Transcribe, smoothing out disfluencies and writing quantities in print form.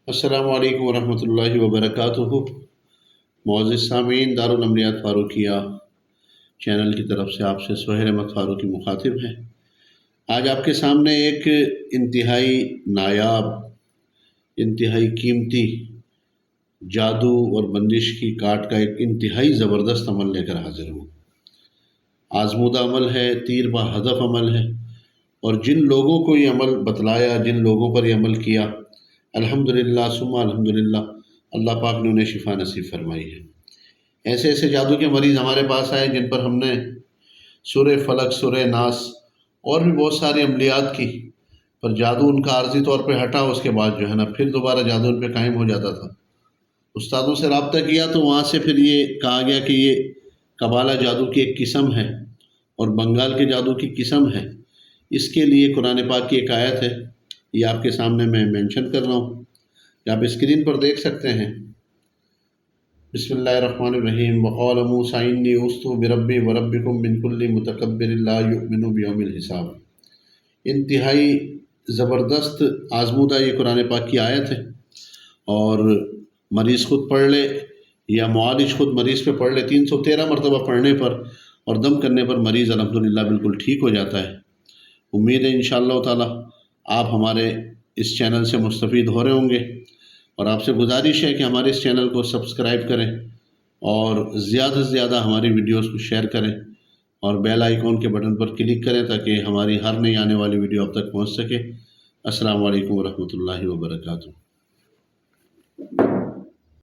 अस्सलामु अलैकुम वरहमतुल्लाहि वबरकातुहू। मुअज़्ज़िज़ सामीन, दारुल अम्बियात फ़ारूक़िया चैनल की तरफ से आपसे सुहेल अहमद फ़ारूक़ी मुखातिब हैं। आज आपके सामने एक इंतहाई नायाब, इंतहाई कीमती जादू और बंदिश की काट का एक इंतहाई ज़बरदस्त अमल लेकर हाज़िर हूँ। आज़मूदा अमल है, तीर बा हदफ अमल है, और जिन लोगों को ये अमल बतलाया, जिन लोगों पर ये अमल किया, अल्हम्दुलिल्लाह सुम्मा अल्हम्दुलिल्लाह, अल्लाह पाक ने उन्हें शिफा नसीब फरमाई है। ऐसे ऐसे जादू के मरीज़ हमारे पास आए जिन पर हमने सूरे फलक, सूरे नास और भी बहुत सारी अमलियात की, पर जादू उनका आर्जी तौर पे हटा। उसके बाद जो है ना, फिर दोबारा जादू उन पर कायम हो जाता था। उस्तादों से रब्ता किया तो वहाँ से फिर ये कहा गया कि ये कबाला जादू की एक किस्म है और बंगाल के जादू की किस्म है। इसके लिए कुरान पाक की एक आयत है, ये आपके सामने मैं मेंशन कर रहा हूँ, ये आप स्क्रीन पर देख सकते हैं। बिस्मिल्लाहिर्रहमानिर्रहीम। वक़ाल मूसा इन्नी उस्तु बिरब्बी व रब्बिकुम मिन कुल्ली मुतकब्बिरिन ला युमिनु बियौमिल हिसाब। इंतहाई ज़बरदस्त आज़मूदा ये कुरान पाक की आयत है, और मरीज़ खुद पढ़ ले या मुआलिज खुद मरीज़ पे पढ़ ले, 313 मरतबा पढ़ने पर और दम करने पर मरीज़ अल्हम्दुलिल्लाह बिल्कुल ठीक हो जाता है। उम्मीद है इंशाअल्लाह ताला आप हमारे इस चैनल से मुस्तफ़ीद हो रहे होंगे, और आपसे गुजारिश है कि हमारे इस चैनल को सब्सक्राइब करें और ज़्यादा से ज़्यादा हमारी वीडियोस को शेयर करें और बेल आइकॉन के बटन पर क्लिक करें ताकि हमारी हर नई आने वाली वीडियो आप तक पहुंच सके। अस्सलामु अलैकुम वरहमतुल्लाहि वबरकातुहू।